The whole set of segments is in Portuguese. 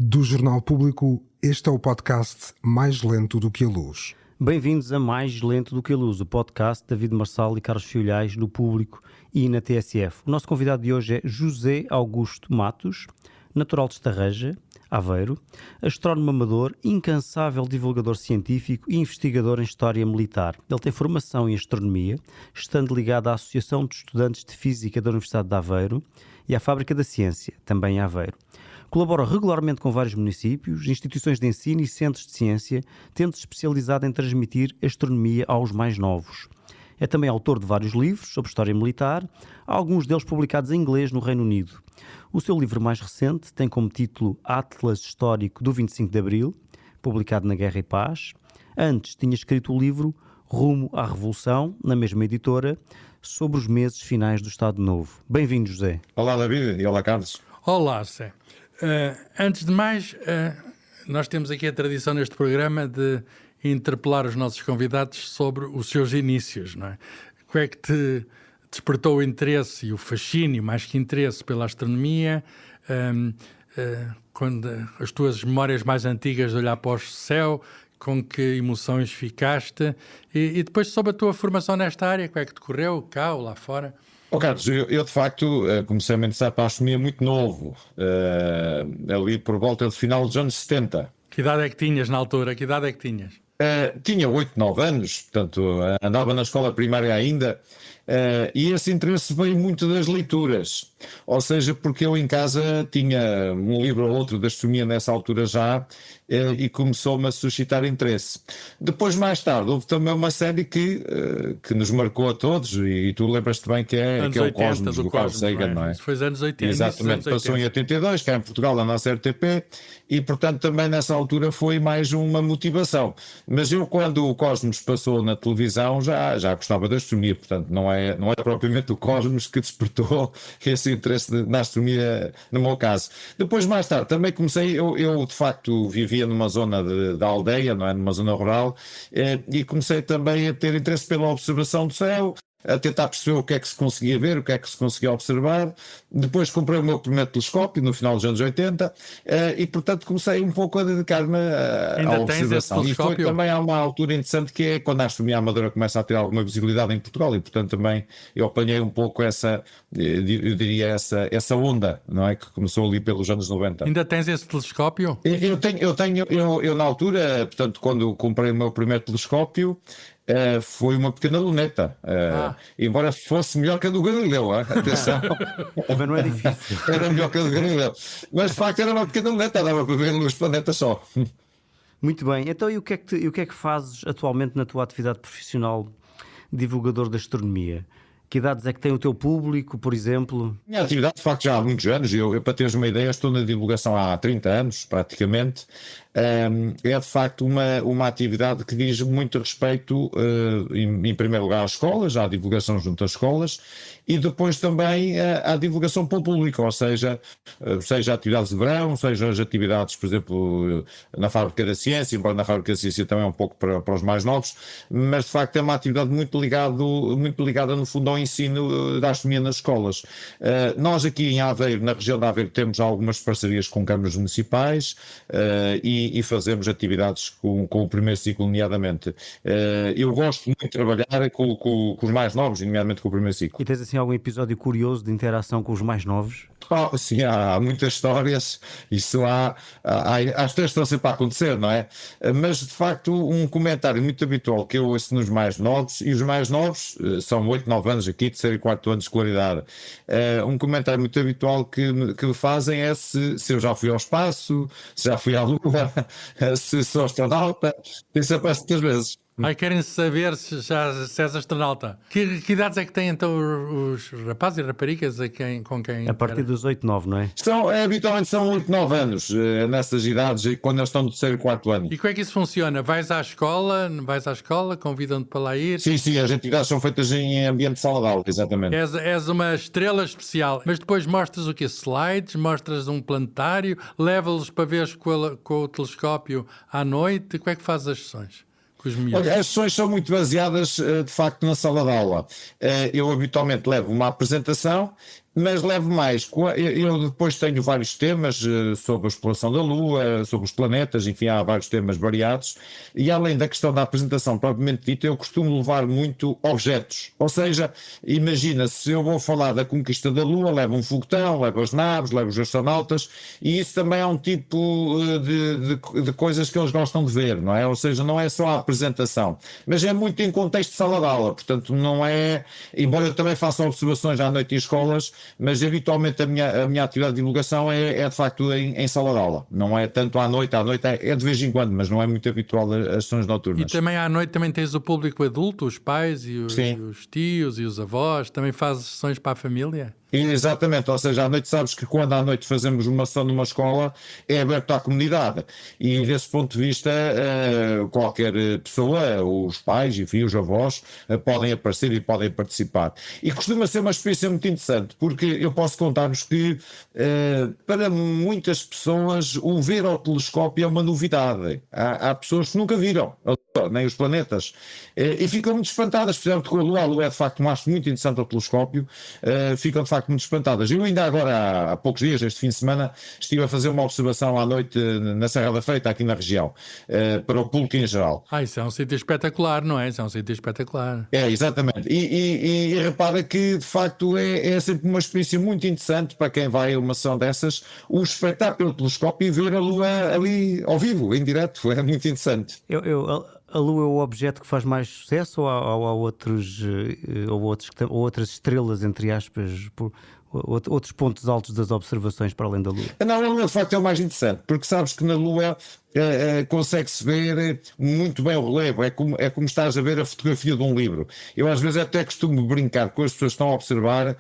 Do Jornal Público, este é o podcast Mais Lento do que a Luz. Bem-vindos a Mais Lento do que a Luz, o podcast de David Marçal e Carlos Filhais, do Público e na TSF. O nosso convidado de hoje é José Augusto Matos, natural de Estarreja, Aveiro, astrónomo amador, incansável divulgador científico e investigador em História Militar. Ele tem formação em Astronomia, estando ligado à Associação de Estudantes de Física da Universidade de Aveiro e à Fábrica da Ciência, também em Aveiro. Colabora regularmente com vários municípios, instituições de ensino e centros de ciência, tendo-se especializado em transmitir astronomia aos mais novos. É também autor de vários livros sobre história militar, alguns deles publicados em inglês no Reino Unido. O seu livro mais recente tem como título Atlas Histórico do 25 de Abril, publicado na Guerra e Paz. Antes tinha escrito o livro Rumo à Revolução, na mesma editora, sobre os meses finais do Estado Novo. Bem-vindo, José. Olá, David, e olá, Carlos. Olá, Zé. Antes de mais, nós temos aqui a tradição neste programa de interpelar os nossos convidados sobre os seus inícios, não é? O que é que te despertou o interesse e o fascínio, mais que interesse, pela astronomia, quando as tuas memórias mais antigas de olhar para o céu, com que emoções ficaste, e depois sobre a tua formação nesta área, como é que decorreu, cá ou lá fora? Carlos, eu de facto comecei a me interessar para a astronomia muito novo, ali por volta do final dos anos 70. Que idade é que tinhas na altura? Que idade é que tinhas? Tinha 8, 9 anos, portanto andava na escola primária ainda, e esse interesse veio muito das leituras, ou seja, porque eu em casa tinha um livro ou outro de astronomia nessa altura já, e começou-me a suscitar interesse. Depois, mais tarde, houve também uma série que nos marcou a todos, e tu lembras-te bem que é o Cosmos, do Carl Sagan, não é? Isso foi nos anos 80. Exatamente, passou em 82, cá em Portugal, na nossa RTP, e portanto também nessa altura foi mais uma motivação. Mas eu, quando o Cosmos passou na televisão, já gostava da astronomia, portanto não é propriamente o Cosmos que despertou esse interesse na astronomia, no meu caso. Depois, mais tarde, também comecei, eu de facto vivia numa zona da aldeia, não é, numa zona rural, e comecei também a ter interesse pela observação do céu, a tentar perceber o que é que se conseguia ver, o que é que se conseguia observar. Depois comprei o meu primeiro telescópio no final dos anos 80, e portanto comecei um pouco a dedicar-me à observação. E foi também há uma altura interessante que é quando a astronomia amadora começa a ter alguma visibilidade em Portugal, e portanto também eu apanhei um pouco essa, eu diria essa onda, não é, que começou ali pelos anos 90. Ainda tens esse telescópio? Eu na altura, portanto, quando comprei o meu primeiro telescópio, foi uma pequena luneta, embora fosse melhor que a do Galileu, atenção. Também não é difícil. Era melhor que a do Galileu, mas de facto era uma pequena luneta, dava para ver os planetas só. Muito bem, então e o que é que fazes atualmente na tua atividade profissional de divulgador da astronomia? Que idades é que tem o teu público, por exemplo? Minha atividade, de facto, já há muitos anos. Eu, para teres uma ideia, estou na divulgação há 30 anos, praticamente. É de facto uma atividade que diz muito respeito, em primeiro lugar, às escolas, à divulgação junto às escolas, e depois também à divulgação para o público, ou seja atividades de verão, seja as atividades, por exemplo, na Fábrica da Ciência, embora na Fábrica da Ciência também é um pouco para os mais novos, mas de facto é uma atividade muito ligada no fundo ao ensino da astronomia nas escolas. Nós aqui em Aveiro, na região de Aveiro, temos algumas parcerias com câmaras municipais, e fazemos atividades com o primeiro ciclo, nomeadamente. Eu gosto muito de trabalhar com os mais novos, nomeadamente com o primeiro ciclo. E tens assim algum episódio curioso de interação com os mais novos? Sim, há muitas histórias, isso as três estão sempre a acontecer, não é? Mas de facto um comentário muito habitual que eu ouço nos mais novos, e os mais novos são 8, 9 anos aqui, terceiro e quarto ano de escolaridade, um comentário muito habitual que me fazem é se eu já fui ao espaço, se já fui à Lua, se sou astronauta, isso aparece muitas vezes. Querem saber se és astronauta. Que idades é que têm então os rapazes e raparigas com quem... A partir dos 8, 9, não é? Habitualmente são 8, 9 anos, nessas idades, quando eles estão no terceiro e quarto ano. E como é que isso funciona? Vais à escola, convidam-te para lá ir? Sim, as atividades são feitas em ambiente de sala de aula, exatamente. És uma estrela especial, mas depois mostras o quê? Slides, mostras um planetário, leva-los para ver com o telescópio à noite, como é que fazes as sessões? Olha, as sessões são muito baseadas, de facto, na sala de aula. Eu habitualmente levo uma apresentação mas levo mais. Eu depois tenho vários temas sobre a exploração da Lua, sobre os planetas, enfim, há vários temas variados. E além da questão da apresentação propriamente dita, eu costumo levar muito objetos. Ou seja, imagina, se eu vou falar da conquista da Lua, levo um foguetão, levo as naves, levo os astronautas, e isso também é um tipo de coisas que eles gostam de ver, não é? Ou seja, não é só a apresentação, mas é muito em contexto de sala de aula, portanto não é, embora eu também faça observações à noite em escolas, mas habitualmente a minha atividade de divulgação é de facto em sala de aula, não é tanto à noite é de vez em quando, mas não é muito habitual as sessões noturnas. E também à noite também tens o público adulto, os pais e os tios e os avós, também fazes sessões para a família? Exatamente, ou seja, à noite sabes que quando à noite fazemos uma ação numa escola é aberto à comunidade e desse ponto de vista qualquer pessoa, os pais, enfim, os avós podem aparecer e podem participar. E costuma ser uma experiência muito interessante porque eu posso contar-vos que para muitas pessoas o ver ao telescópio é uma novidade. Há pessoas que nunca viram, nem os planetas, e ficam muito espantadas, por exemplo, com a Lua. A Lua é de facto um astro muito interessante ao telescópio, ficam de facto muito espantadas. Eu ainda agora, há poucos dias, este fim de semana, estive a fazer uma observação à noite na Serra da Feita, aqui na região, para o público em geral. Isso é um sítio espetacular, não é? Isso é um sítio espetacular. É, exatamente. E repara que, de facto, é sempre uma experiência muito interessante para quem vai a uma sessão dessas, o espetáculo do telescópio e ver a Lua ali ao vivo, em direto. É muito interessante. A Lua é o objeto que faz mais sucesso ou há outras estrelas, entre aspas, outros pontos altos das observações para além da Lua? Não, a Lua de facto é o mais interessante, porque sabes que na Lua consegue-se ver muito bem o relevo, é como estás a ver a fotografia de um livro. Eu às vezes até costumo brincar com as pessoas que estão a observar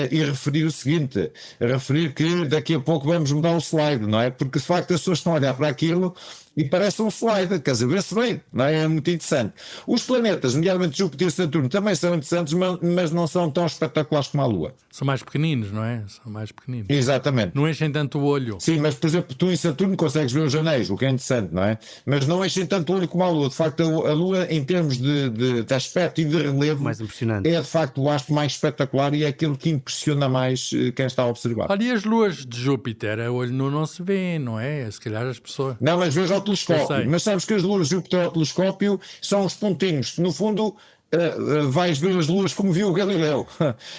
e referir o seguinte, referir que daqui a pouco vamos mudar o slide, não é? Porque de facto as pessoas estão a olhar para aquilo e parece um slide, quer dizer, vê-se bem, não é? É muito interessante. Os planetas, nomeadamente Júpiter e Saturno, também são interessantes, mas não são tão espetaculares como a Lua. São mais pequeninos, não é? São mais pequeninos. Exatamente. Não enchem tanto o olho. Sim, mas por exemplo, tu em Saturno consegues ver os anéis, o que é interessante, não é? Mas não enchem tanto o olho como a Lua. De facto, a Lua, em termos de aspecto e de relevo, mais impressionante. É de facto o astro mais espetacular e é aquilo que impressiona mais quem está a observar. Olha, e as luas de Júpiter, a olho nu não se vê, não é? Se calhar as pessoas... Não, mas veja ao telescópio. Mas sabes que as luas de Júpiter ao telescópio são os pontinhos. No fundo, vais ver as luas como viu o Galileu.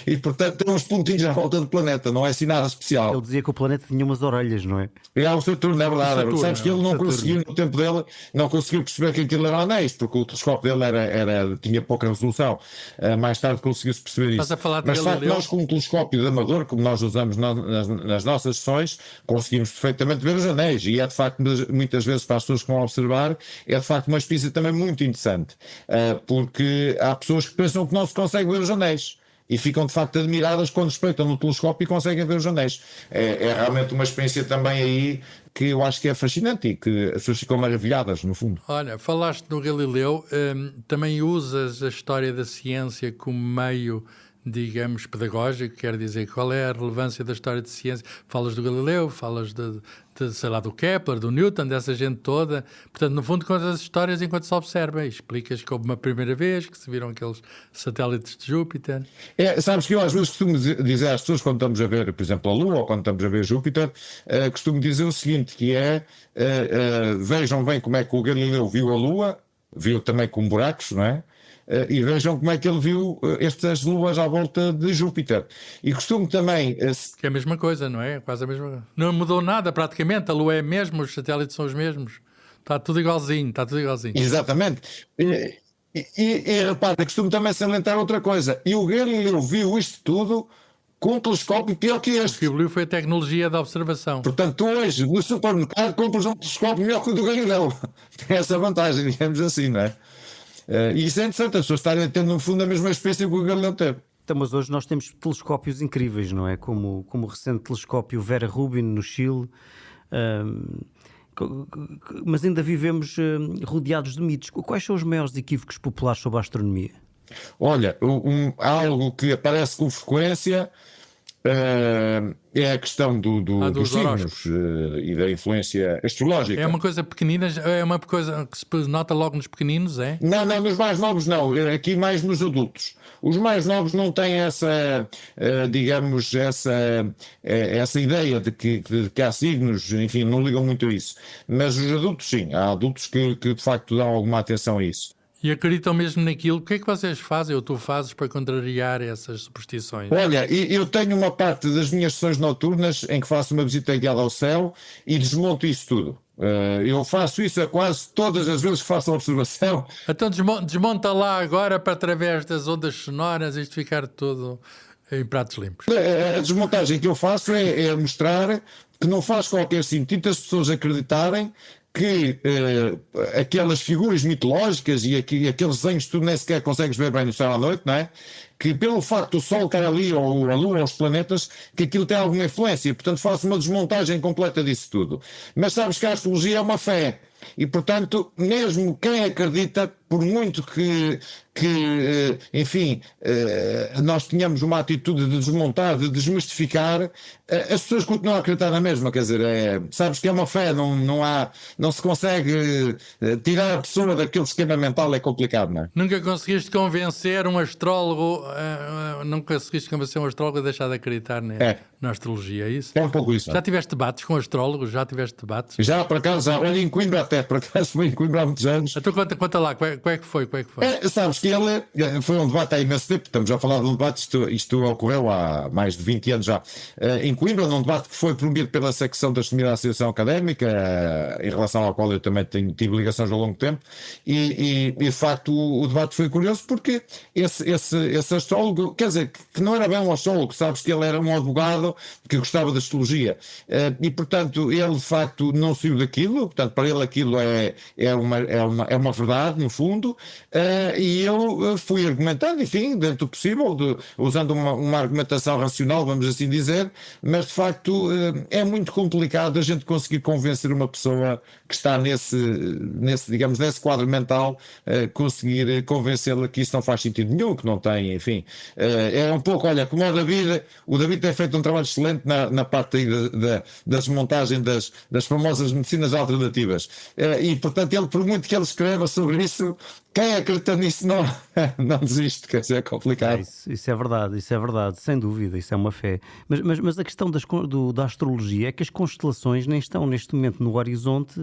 E portanto tem uns pontinhos à volta do planeta, não é assim nada especial. Ele dizia que o planeta tinha umas orelhas, não é? É o Saturno, é verdade. Saturno, sabes que ele não conseguiu, no tempo dele, não conseguiu perceber que aquilo era anéis, porque o telescópio dele tinha pouca resolução. Mais tarde conseguiu-se perceber isso. Estás a falar de Mas de facto, Galileu? nós com um telescópio de amador, como nós usamos nas nossas sessões, conseguimos perfeitamente ver os anéis. E é de facto, muitas vezes para as pessoas que vão observar, é de facto uma experiência também muito interessante. Porque há pessoas que pensam que não se consegue ver os anéis. E ficam de facto admiradas quando espreitam no telescópio e conseguem ver os anéis. É realmente uma experiência também aí que eu acho que é fascinante e que as pessoas ficam maravilhadas, no fundo. Olha, falaste no Galileu, também usas a história da ciência como meio, digamos, pedagógico, quer dizer, qual é a relevância da história de ciência? Falas do Galileu, falas sei lá, do Kepler, do Newton, dessa gente toda. Portanto, no fundo, contas as histórias enquanto se observa. Explicas que houve uma primeira vez que se viram aqueles satélites de Júpiter. Sabes que eu às vezes costumo dizer às pessoas, quando estamos a ver, por exemplo, a Lua ou quando estamos a ver Júpiter, costumo dizer o seguinte, que é, vejam bem como é que o Galileu viu a Lua, viu também com buracos, não é? E vejam como é que ele viu estas luas à volta de Júpiter. E costumo também... Que é a mesma coisa, não é? Quase a mesma coisa. Não mudou nada praticamente, a Lua é a mesma, os satélites são os mesmos. Está tudo igualzinho, está tudo igualzinho. Exatamente. E repara, costumo também salientar outra coisa. E o Galileu viu isto tudo com um telescópio pior que este. O que evoluiu foi a tecnologia da observação. Portanto, tu hoje, no supermercado, compras um telescópio melhor que o do Galileu. Tem essa vantagem, digamos assim, não é? E isso é interessante, as pessoas estarem tendo no fundo a mesma experiência que o Galileu teve. Então, mas hoje nós temos telescópios incríveis, não é? Como o recente telescópio Vera Rubin no Chile, mas ainda vivemos rodeados de mitos. Quais são os maiores equívocos populares sobre a astronomia? Olha, algo que aparece com frequência É a questão dos dos signos e da influência astrológica. É uma coisa pequenina, é uma coisa que se nota logo nos pequeninos, é? Não, nos mais novos não, aqui mais nos adultos. Os mais novos não têm essa, digamos, essa ideia de que há signos, enfim, não ligam muito a isso. Mas os adultos sim, há adultos que de facto dão alguma atenção a isso. E acreditam mesmo naquilo. O que é que vocês fazem ou tu fazes para contrariar essas superstições? Olha, eu tenho uma parte das minhas sessões noturnas em que faço uma visita guiada ao céu e desmonto isso tudo. Eu faço isso a quase todas as vezes que faço a observação. Então desmonta lá agora para através das ondas sonoras isto ficar tudo em pratos limpos. A desmontagem que eu faço é mostrar que não faz qualquer sentido as pessoas acreditarem que aquelas figuras mitológicas e aqueles desenhos que tu nem sequer consegues ver bem no céu à noite, não é? Que pelo facto do Sol estar ali, ou a Lua, ou os planetas, que aquilo tem alguma influência. Portanto, faço uma desmontagem completa disso tudo. Mas sabes que a astrologia é uma fé. E, portanto, mesmo quem acredita, por muito que enfim, nós tenhamos uma atitude de desmontar, de desmistificar, as pessoas continuam a acreditar na mesma, quer dizer, sabes que é uma fé, não se consegue tirar a pessoa daquele esquema mental, é complicado, não é? Nunca conseguiste convencer um astrólogo, a deixar de acreditar na astrologia, é isso? É um pouco isso. Já tiveste debates com astrólogos? Já tiveste debates? Já, por acaso, olha, em Coimbra até, por acaso foi em Coimbra há muitos anos. Então conta lá, qual é que foi? Sabes que ele foi um debate há imenso tempo, estamos a falar de um debate, isto ocorreu há mais de 20 anos já, em Coimbra, num debate que foi promovido pela secção da Associação Associação Académica, em relação ao qual eu também tive ligações ao longo do tempo, e de facto o debate foi curioso porque esse astrólogo, quer dizer, que não era bem um astrólogo, sabes que ele era um advogado que gostava da astrologia, e portanto ele de facto não saiu daquilo, portanto para ele aquilo é uma verdade no fundo, e eu fui argumentando, enfim, dentro do possível, usando uma argumentação racional, vamos assim dizer, mas de facto é muito complicado a gente conseguir convencer uma pessoa que está digamos, nesse quadro mental, conseguir convencê-la que isso não faz sentido nenhum, que não tem, enfim, é um pouco, olha, como o David tem feito um trabalho excelente na parte aí da desmontagem das famosas medicinas alternativas, e portanto ele, por muito que ele escreva sobre isso, quem acredita nisso não desiste, quer dizer, é complicado. Isso é verdade, sem dúvida, isso é uma fé. Mas a questão da astrologia é que as constelações nem estão neste momento no horizonte,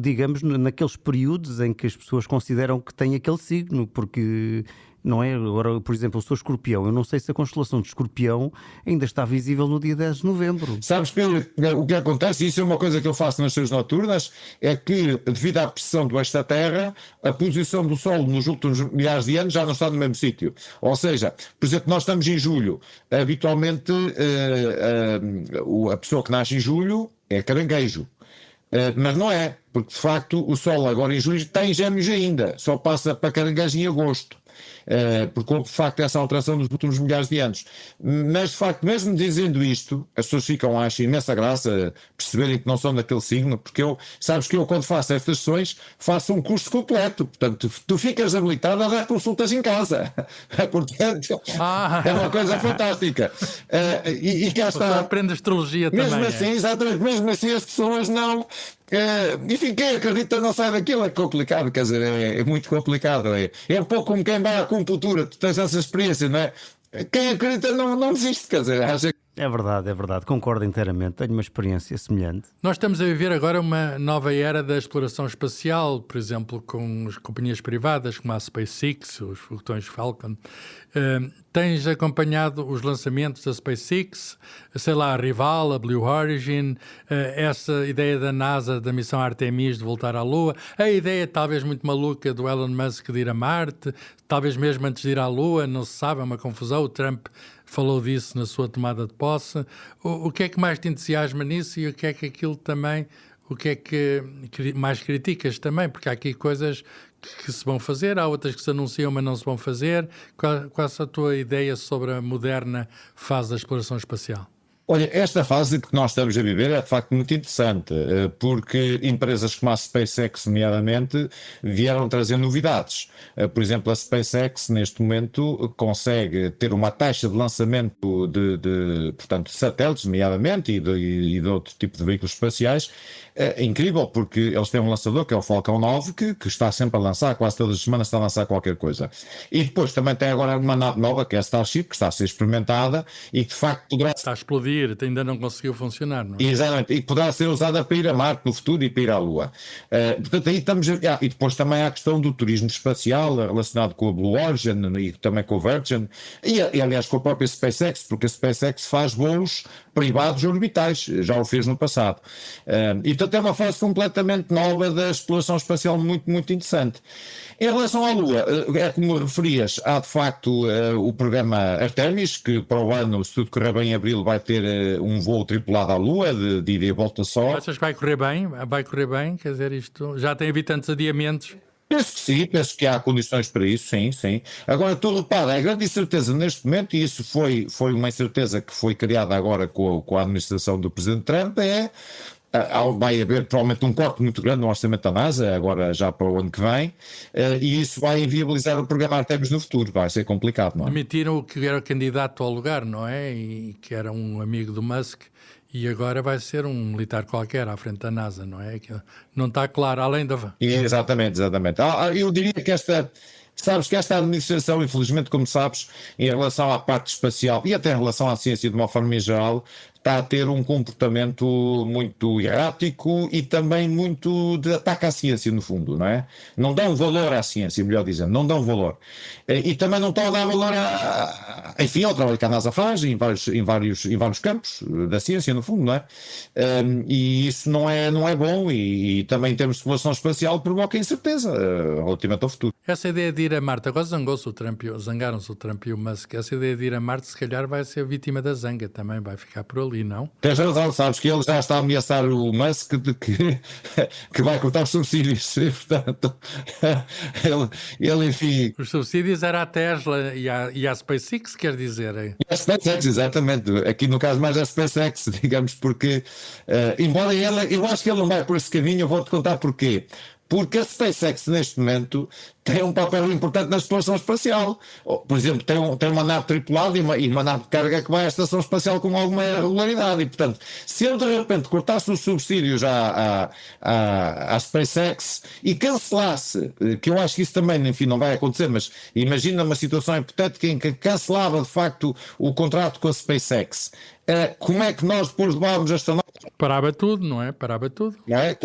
digamos, naqueles períodos em que as pessoas consideram que tem aquele signo, porque... Não é? Agora, por exemplo, eu sou escorpião. Eu não sei se a constelação de escorpião ainda está visível no dia 10 de novembro. Sabes, Pedro, o que acontece, e isso é uma coisa que eu faço nas sessões noturnas, é que, devido à pressão do eixo da Terra, a posição do Sol nos últimos milhares de anos já não está no mesmo sítio. Ou seja, por exemplo, nós estamos em julho. Habitualmente, a pessoa que nasce em julho é caranguejo. Mas não é, porque de facto o Sol agora em julho está em Gêmeos ainda, só passa para caranguejo em agosto. Porque houve de facto essa alteração nos últimos milhares de anos, mas de facto, mesmo dizendo isto, as pessoas acham imensa graça perceberem que não são daquele signo, porque sabes que eu quando faço estas sessões faço um curso completo, portanto tu ficas habilitado a dar consultas em casa, portanto é uma coisa fantástica, e cá está. Aprende astrologia mesmo também. Assim, exatamente, mesmo assim as pessoas não... enfim, quem acredita não sai daquilo, é complicado, quer dizer, é muito complicado, é um pouco como quem vai à acupuntura, tu tens essa experiência, não é? Quem acredita não desiste, quer dizer, acha... É verdade, concordo inteiramente, tenho uma experiência semelhante. Nós estamos a viver agora uma nova era da exploração espacial, por exemplo, com as companhias privadas como a SpaceX, os foguetões Falcon. Tens acompanhado os lançamentos da SpaceX, sei lá, a Rival, a Blue Origin, essa ideia da NASA, da missão Artemis de voltar à Lua, a ideia talvez muito maluca do Elon Musk de ir a Marte, talvez mesmo antes de ir à Lua, não se sabe, é uma confusão, o Trump falou disso na sua tomada de posse. O que é que mais te entusiasma nisso e o que é que aquilo também, o que é que mais criticas também? Porque há aqui coisas que se vão fazer, há outras que se anunciam mas não se vão fazer. Qual é a tua ideia sobre a moderna fase da exploração espacial? Olha, esta fase que nós estamos a viver é de facto muito interessante, porque empresas como a SpaceX, nomeadamente, vieram trazer novidades. Por exemplo, a SpaceX, neste momento, consegue ter uma taxa de lançamento portanto, de satélites, nomeadamente, e de outro tipo de veículos espaciais, incrível, porque eles têm um lançador que é o Falcon 9, que está sempre a lançar, quase todas as semanas está a lançar qualquer coisa. E depois também tem agora uma nave nova, que é a Starship, que está a ser experimentada e que de facto poderá... Está a explodir, ainda não conseguiu funcionar, não é? Exatamente, e poderá ser usada para ir a Marte no futuro e para ir à Lua. Portanto, aí estamos. E depois também há a questão do turismo espacial relacionado com a Blue Origin e também com a Virgin, e aliás com a própria SpaceX, porque a SpaceX faz voos privados orbitais, já o fez no passado. E portanto é uma fase completamente nova da exploração espacial muito, muito interessante. Em relação à Lua, é como referias, há de facto o programa Artemis, que para o ano, se tudo correr bem em abril, vai ter um voo tripulado à Lua, de ida e volta só. Achas que vai correr bem? Vai correr bem? Quer dizer, isto já tem havido tantos adiamentos? Penso que sim, penso que há condições para isso, sim, sim. Agora, tu repara, a grande incerteza neste momento, e isso foi uma incerteza que foi criada agora com a administração do Presidente Trump, vai haver provavelmente um corte muito grande no orçamento da NASA, agora já para o ano que vem, e isso vai inviabilizar o programa Artemis no futuro, vai ser complicado, não é? Demitiram o que era candidato ao lugar, não é? E que era um amigo do Musk, e agora vai ser um militar qualquer à frente da NASA, não é? Que não está claro, além da... Exatamente, exatamente. Eu diria que sabes que esta administração, infelizmente, como sabes, em relação à parte espacial e até em relação à ciência de uma forma em geral, está a ter um comportamento muito errático e também muito de ataque à ciência, no fundo, não é? Não dão valor à ciência, melhor dizendo, não dão valor. E também não estão a dar valor enfim, ao trabalho que a NASA faz em vários campos da ciência, no fundo, não é? E isso não é bom e também em termos de exploração espacial provoca incerteza relativamente ao futuro. Essa ideia de ir a Marte, agora zangaram-se o Trump e o Musk, essa ideia de ir a Marte se calhar vai ser vítima da zanga também, vai ficar por ali, não? Tens razão, sabes que ele já está a ameaçar o Musk de que vai cortar os subsídios, e, portanto, ele enfim... Os subsídios era a Tesla e a SpaceX, quer dizer... A SpaceX, exatamente, aqui no caso mais a SpaceX, digamos, porque, embora eu acho que ele não vai por esse caminho, eu vou-te contar porquê. Porque a SpaceX, neste momento, tem um papel importante na exploração espacial. Por exemplo, tem uma nave tripulada e uma nave de carga que vai à estação espacial com alguma regularidade. E, portanto, se ele de repente cortasse os subsídios à SpaceX e cancelasse, que eu acho que isso também, enfim, não vai acontecer, mas imagina uma situação hipotética em que cancelava, de facto, o contrato com a SpaceX. Como é que nós depois levávamos esta nave? Parava tudo, não é? Parava tudo.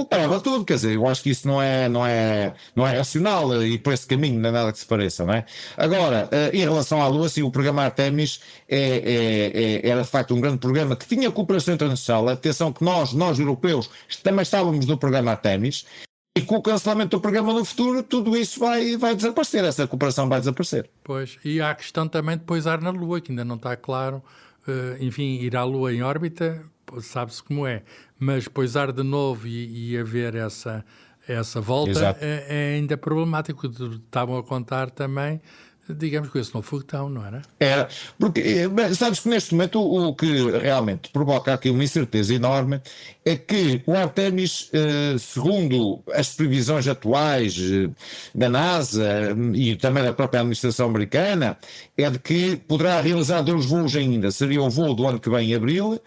Parava tudo, quer dizer, eu acho que isso não é racional e por esse caminho não é nada que se pareça, não é? Agora, em relação à Lua, sim, o programa Artemis era de facto um grande programa que tinha cooperação internacional. Atenção que nós europeus, também estávamos no programa Artemis. E com o cancelamento do programa no futuro, tudo isso vai desaparecer, essa cooperação vai desaparecer. Pois, e há a questão também de pousar na Lua, que ainda não está claro. Enfim, ir à Lua em órbita, sabe-se como é, mas pousar de novo e haver essa volta é ainda problemático. Estavam a contar também, digamos, com esse novo foguetão, não era? Era, porque sabes que neste momento o que realmente provoca aqui uma incerteza enorme é que o Artemis, segundo as previsões atuais da NASA e também da própria administração americana, é de que poderá realizar 2 voos ainda. Seria o voo do ano que vem em abril.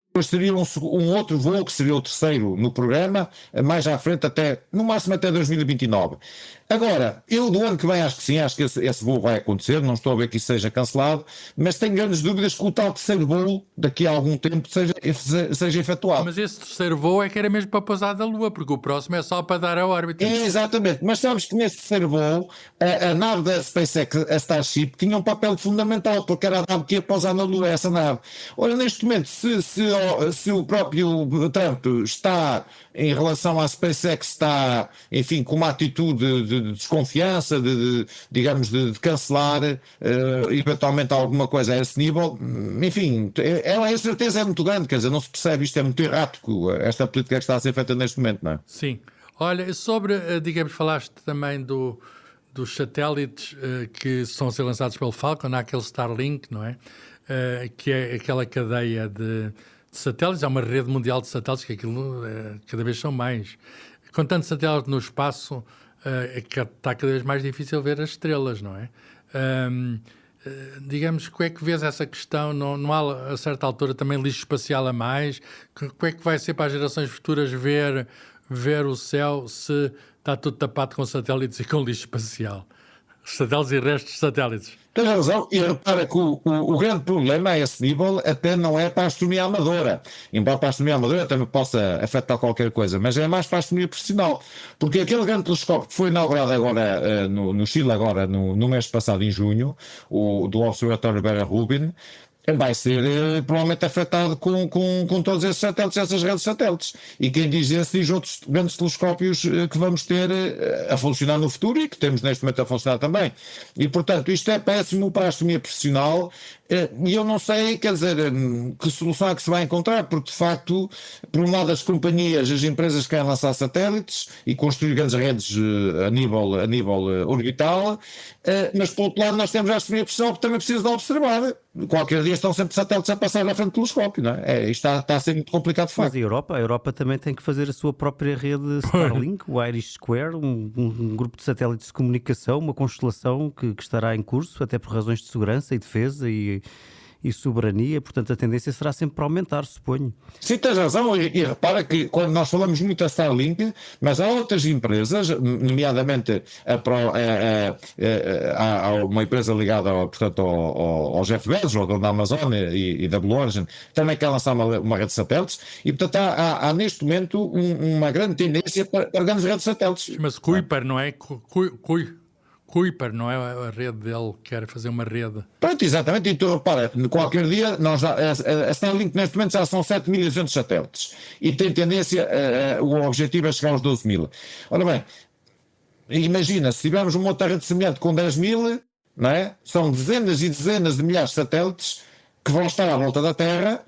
Depois teria um outro voo, que seria o terceiro no programa, mais à frente, no máximo até 2029. Agora, eu do ano que vem acho que sim, acho que esse voo vai acontecer, não estou a ver que isso seja cancelado, mas tenho grandes dúvidas que o tal terceiro voo, daqui a algum tempo, seja efetuado. Mas esse terceiro voo é que era mesmo para pousar da Lua, porque o próximo é só para dar a órbita. Exatamente, mas sabes que nesse terceiro voo, a nave da SpaceX, a Starship, tinha um papel fundamental, porque era a nave que ia pousar na Lua, essa nave. Ora, neste momento, se o próprio Trump está, em relação à SpaceX, está, enfim, com uma atitude de desconfiança, digamos, de cancelar eventualmente alguma coisa a esse nível, enfim, a incerteza é muito grande, quer dizer, não se percebe, isto é muito errático, esta política que está a ser feita neste momento, não é? Sim. Olha, sobre, digamos, falaste também dos satélites que são a ser lançados pelo Falcon, há aquele Starlink, não é? que é aquela cadeia de satélites, há uma rede mundial de satélites, que aquilo cada vez são mais. Com tanto satélite no espaço, está cada vez mais difícil ver as estrelas, não é? Digamos, como é que vês essa questão? Não há, a certa altura, também lixo espacial a mais? Como é que vai ser para as gerações futuras ver o céu se está tudo tapado com satélites e com lixo espacial? Satélites e restos de satélites. Tens razão, e repara que o grande problema a esse nível até não é para a astronomia amadora, embora para a astronomia amadora também possa afetar qualquer coisa, mas é mais para a astronomia profissional, porque aquele grande telescópio que foi inaugurado agora no Chile, agora no mês passado, em junho, do Observatório Vera Rubin, vai ser provavelmente afetado com todos esses satélites, essas redes de satélites. E quem diz esse diz outros grandes telescópios que vamos ter a funcionar no futuro e que temos neste momento a funcionar também. E, portanto, isto é péssimo para a astronomia profissional e eu não sei, quer dizer, que solução é que se vai encontrar, porque, de facto, por um lado as companhias, as empresas querem lançar satélites e construir grandes redes a nível orbital, mas, por outro lado, nós temos a astronomia profissional que também precisa de observar. Qualquer dia estão sempre satélites a passar na frente do telescópio, não é? Isto está a ser muito complicado de facto. Mas a Europa também tem que fazer a sua própria rede Starlink, o Irish Square, um grupo de satélites de comunicação, uma constelação que estará em curso, até por razões de segurança e defesa e soberania, portanto a tendência será sempre para aumentar, suponho. Sim, tens razão, e repara que quando nós falamos muito da Starlink, mas há outras empresas, nomeadamente há uma empresa ligada ao Jeff Bezos, ou da Amazon e da Blue Origin, também quer lançar uma rede de satélites, e portanto há neste momento uma grande tendência para grandes redes de satélites. Chama-se Kuiper, não é? Kuiper, não é a rede dele, quer fazer uma rede. Pronto, exatamente, então repara, qualquer dia, a Starlink neste momento já são 7.200 satélites, e tem tendência, o objetivo é chegar aos 12.000. Ora bem, imagina, se tivermos uma outra rede semelhante com 10.000, não é? São dezenas e dezenas de milhares de satélites que vão estar à volta da Terra,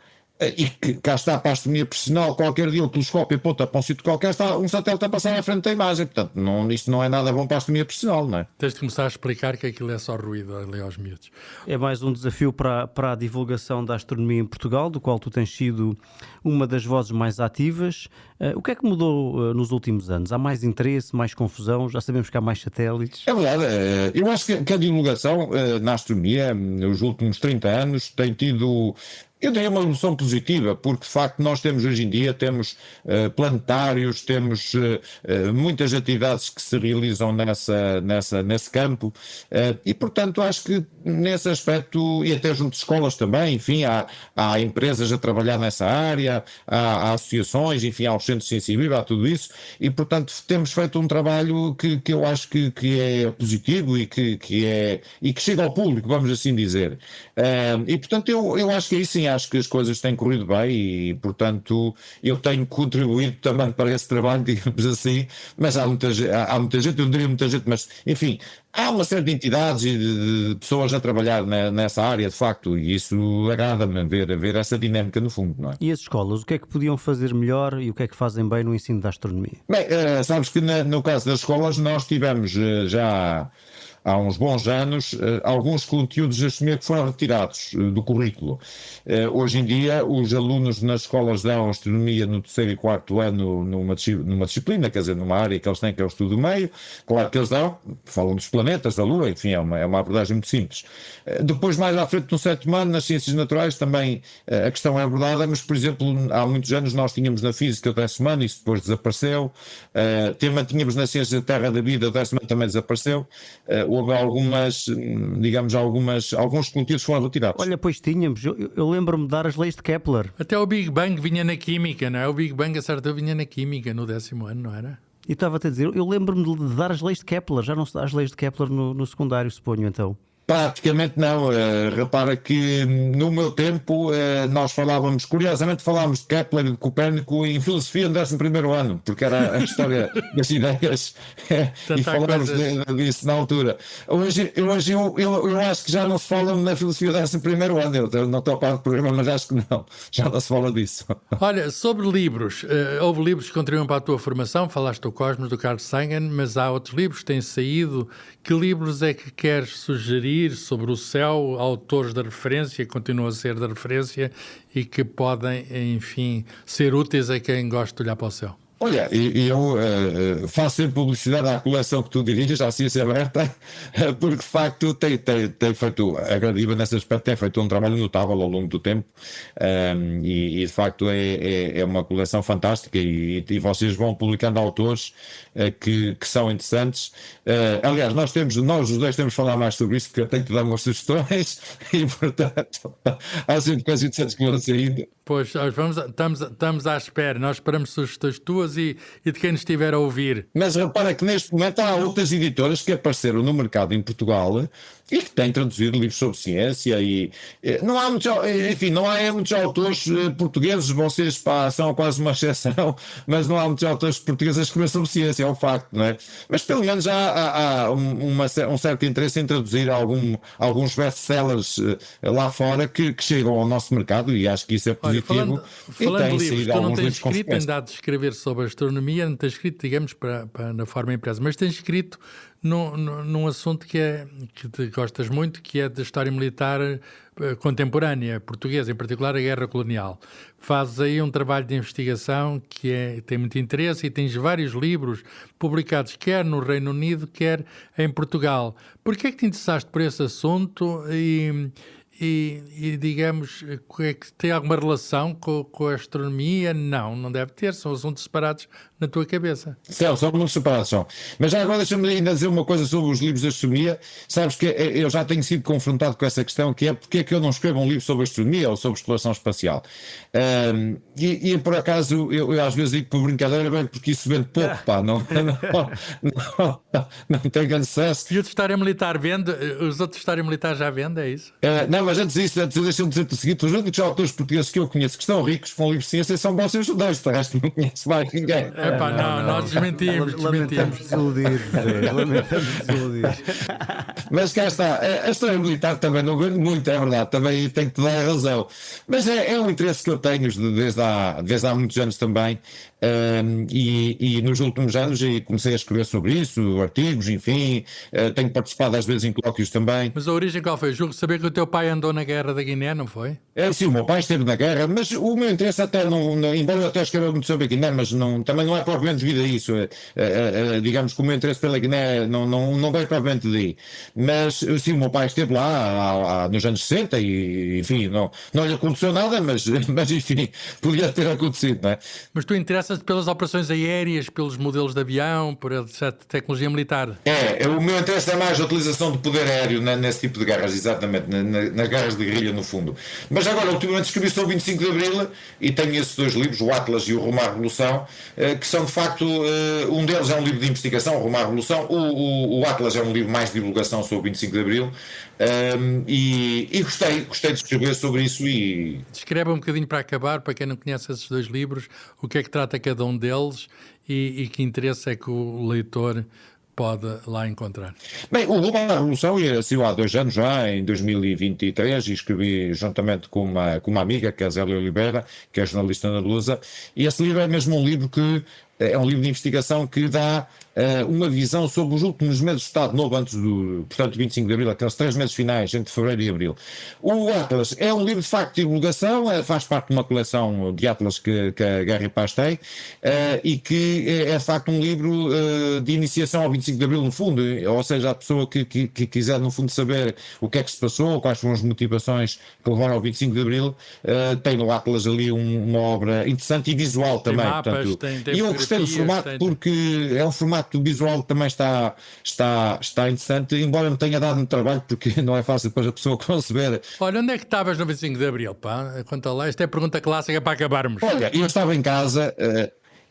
e que cá está para a astronomia profissional, qualquer dia o telescópio aponta para um sítio qualquer, está um satélite a passar à frente da imagem, portanto isto não é nada bom para a astronomia profissional, não é? Tens de começar a explicar que aquilo é só ruído ali aos miúdos. É mais um desafio para a divulgação da astronomia em Portugal, do qual tu tens sido uma das vozes mais ativas. O que é que mudou nos últimos anos? Há mais interesse, mais confusão? Já sabemos que há mais satélites? É verdade, eu acho que a divulgação na astronomia nos últimos 30 anos tem tido... Eu dei uma evolução positiva, porque de facto nós temos hoje em dia, temos planetários, temos muitas atividades que se realizam nesse campo, e portanto acho que nesse aspecto, e até junto de escolas também, enfim, há empresas a trabalhar nessa área, há associações, enfim, há os centros sensíveis, há tudo isso, e portanto temos feito um trabalho que eu acho que é positivo e que chega ao público, vamos assim dizer. E portanto eu acho que aí sim, acho que as coisas têm corrido bem e, portanto, eu tenho contribuído também para esse trabalho, digamos assim, mas há muita gente, eu não diria muita gente, mas, enfim, há uma série de entidades e de pessoas a trabalhar nessa área, de facto, e isso agrada-me ver essa dinâmica no fundo, não é? E as escolas, o que é que podiam fazer melhor e o que é que fazem bem no ensino da astronomia? Bem, sabes que no caso das escolas nós tivemos já... Há uns bons anos, alguns conteúdos de astronomia que foram retirados do currículo. Hoje em dia, os alunos nas escolas dão astronomia no 3º e 4º ano numa disciplina, quer dizer, numa área que eles têm, que é o estudo do meio. Claro que eles falam dos planetas, da Lua, enfim, é uma abordagem muito simples. Depois, mais à frente, no 7º ano, nas ciências naturais, também a questão é abordada, mas, por exemplo, há muitos anos nós tínhamos na física o 10º ano, isso depois desapareceu. Tínhamos na ciência da Terra da vida, o 10º ano também desapareceu. Houve alguns conteúdos foram retirados. Olha, pois tínhamos, eu lembro-me de dar as leis de Kepler. Até o Big Bang vinha na Química, não é? O Big Bang acertou, vinha na Química no 10º ano, não era? E estava-te a dizer, eu lembro-me de dar as leis de Kepler, já não se dá as leis de Kepler no secundário, suponho, então. Praticamente não, repara que no meu tempo nós curiosamente falávamos de Kepler e de Copérnico em filosofia no 11º ano, porque era a história das ideias e falávamos disso na altura. Hoje eu acho que já não se fala na filosofia do 11º ano, eu não estou a par do programa, mas acho que não, já não se fala disso. Olha, sobre livros, houve livros que contribuíram para a tua formação, falaste do Cosmos, do Carl Sagan, mas há outros livros que têm saído. Que livros é que queres sugerir sugerir sobre o céu autores de referência, que continuam a ser de referência e que podem, enfim, ser úteis a quem gosta de olhar para o céu? Olha, eu faço sempre publicidade à coleção que tu diriges, à Ciência Aberta, porque de facto tem feito, a Gradiva nesse aspecto tem feito um trabalho notável ao longo do tempo, e de facto é uma coleção fantástica, e vocês vão publicando autores que são interessantes. Aliás, nós os dois temos de falar mais sobre isso, porque eu tenho que dar umas sugestões e portanto há sempre coisas interessantes que vão saindo. Pois, estamos à espera, nós esperamos sugestões tuas e de quem nos estiver a ouvir. Mas repara que neste momento há outras editoras que apareceram no mercado em Portugal e que têm traduzido livros sobre ciência e não há muitos, enfim, não há muitos autores portugueses, vocês são quase uma exceção, mas não há muitos autores portugueses a escrever sobre ciência, é um facto, não é? Mas pelo menos há um certo interesse em traduzir alguns best-sellers lá fora que chegam ao nosso mercado, e acho que isso é positivo. Falando de livros, tu não tens escrito, em dado de escrever sobre astronomia, não tens escrito, digamos, na forma impressa, mas tens escrito num assunto que te gostas muito, que é da história militar contemporânea, portuguesa, em particular a Guerra Colonial. Fazes aí um trabalho de investigação que tem muito interesse e tens vários livros publicados quer no Reino Unido, quer em Portugal. Porquê é que te interessaste por esse assunto e digamos, é que tem alguma relação com a astronomia? Não deve ter, são assuntos separados na tua cabeça. São muito separados, são. Mas já agora deixa-me ainda dizer uma coisa sobre os livros de astronomia. Sabes que eu já tenho sido confrontado com essa questão, que é porque é que eu não escrevo um livro sobre astronomia ou sobre exploração espacial. E por acaso, eu às vezes digo por brincadeira, bem, porque isso vende pouco, pá, não tem grande sucesso. E o de história militar vende? Os outros de história militar já vendem, é isso? Não, mas antes disso, deixa-me dizer-te o seguinte: os únicos autores portugueses que eu conheço que estão ricos com livros de ciência são vocês dois, de resto não conheço mais ninguém. Não, nós desmentimos. Lamentamos desiludir. Mas cá está, a história militar também não vende muito, é verdade, também tenho que te dar a razão. Mas é um interesse que eu tenho desde há muitos anos também. E nos últimos anos comecei a escrever sobre isso, artigos, enfim, tenho participado às vezes em colóquios também. Mas a origem qual foi? Julgo saber que o teu pai andou na Guerra da Guiné, não foi? Sim, o meu pai esteve na guerra, mas o meu interesse até embora eu até escreva muito sobre a Guiné, mas também não é propriamente devido a isso. Digamos que o meu interesse pela Guiné não vem propriamente daí. Mas sim, o meu pai esteve lá nos anos 60 e enfim, não lhe aconteceu nada, mas enfim, podia ter acontecido, não é? Mas tu interessas pelas operações aéreas, pelos modelos de avião, por essa tecnologia militar? O meu interesse é mais a utilização do poder aéreo nesse tipo de guerras, exatamente, nas guerras de guerrilha no fundo. Mas agora, ultimamente escrevi sobre o 25 de Abril e tenho esses dois livros, o Atlas e o Rumo à Revolução, que são de facto, um deles é um livro de investigação, o Rumo à Revolução, o Atlas é um livro mais de divulgação sobre o 25 de Abril, e gostei de escrever sobre isso. E descreve um bocadinho para acabar, para quem não conhece esses dois livros, o que é que trata cada um deles e que interesse é que o leitor pode lá encontrar. Bem, o Rumo à Revolução saiu há 2 anos já, em 2023, e escrevi juntamente com uma amiga, que é a Zélia Oliveira, que é jornalista na Lusa, e esse livro é mesmo um livro que é um livro de investigação que dá uma visão sobre os últimos meses do Estado Novo antes portanto, 25 de Abril, aqueles 3 meses finais, entre fevereiro e abril. O Atlas é um livro de facto de divulgação, faz parte de uma coleção de Atlas que a Guerra e Paz tem, e que é de facto um livro de iniciação ao 25 de Abril no fundo, ou seja, a pessoa que quiser no fundo saber o que é que se passou, quais foram as motivações que levaram ao 25 de Abril, tem no Atlas ali uma obra interessante e visual também. Tem mapas, portanto, tem e eu gostei do formato porque é um formato visual que também está interessante, embora não tenha dado muito trabalho, porque não é fácil depois a pessoa conceber. Olha, onde é que estavas no 25 de Abril, pá? Quanto lá, esta é a pergunta clássica para acabarmos. Olha, eu estava em casa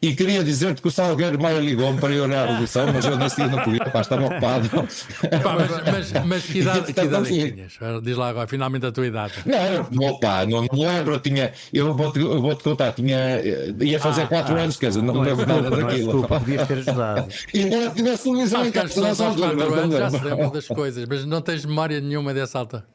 e queria dizer-te que o Salgueiro Maia ligou-me para ir olhar a Revolução, mas eu nesse dia não podia, estava ocupado. Pá, mas que idade é que tinhas? Diz lá agora, finalmente a tua idade. Não lembro, eu vou-te contar, ia fazer 4 anos, quer dizer, não lembro nada daquilo. Podias ter ajudado. E não tivesse televisão em casa nessa altura. Já se lembra das coisas, mas não tens memória nenhuma dessa alta.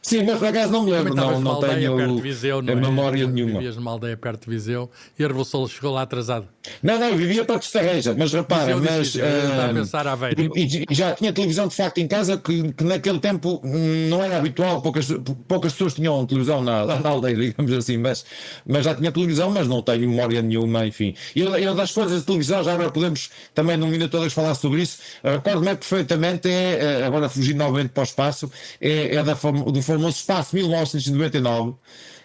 Sim, mas por acaso não me lembro, não tenho perto de Viseu, não memória nenhuma. Vivias numa aldeia perto de Viseu e a Revolução chegou lá atrasada. Miguel? Não, eu vivia para Estarreja, mas repara, Eu estava a pensar Aveiro. e já tinha televisão de facto em casa, que naquele tempo não era habitual, poucas pessoas tinham televisão na aldeia, digamos assim, mas já tinha televisão, mas não tenho memória nenhuma, enfim. Eu das coisas de televisão, já agora podemos também num minuto ou dois falar sobre isso, recordo-me perfeitamente, agora fugindo novamente para o espaço, do famoso Espaço 1999,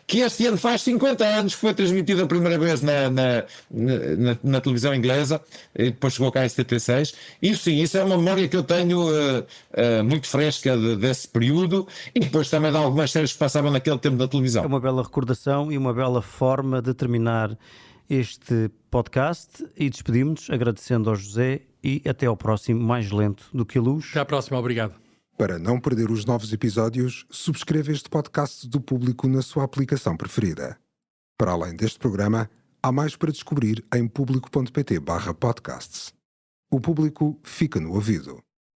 que este ano faz 50 anos, que foi transmitido a primeira vez na televisão inglesa, e depois chegou cá em 76. Isso sim, isso é uma memória que eu tenho muito fresca desse período, e depois também de algumas séries que passavam naquele tempo da televisão. É uma bela recordação e uma bela forma de terminar este podcast, e despedimos-nos agradecendo ao José, e até ao próximo Mais Lento do que a Luz. Até à próxima, obrigado. Para não perder os novos episódios, subscreva este podcast do Público na sua aplicação preferida. Para além deste programa, há mais para descobrir em público.pt/podcasts. O Público fica no ouvido.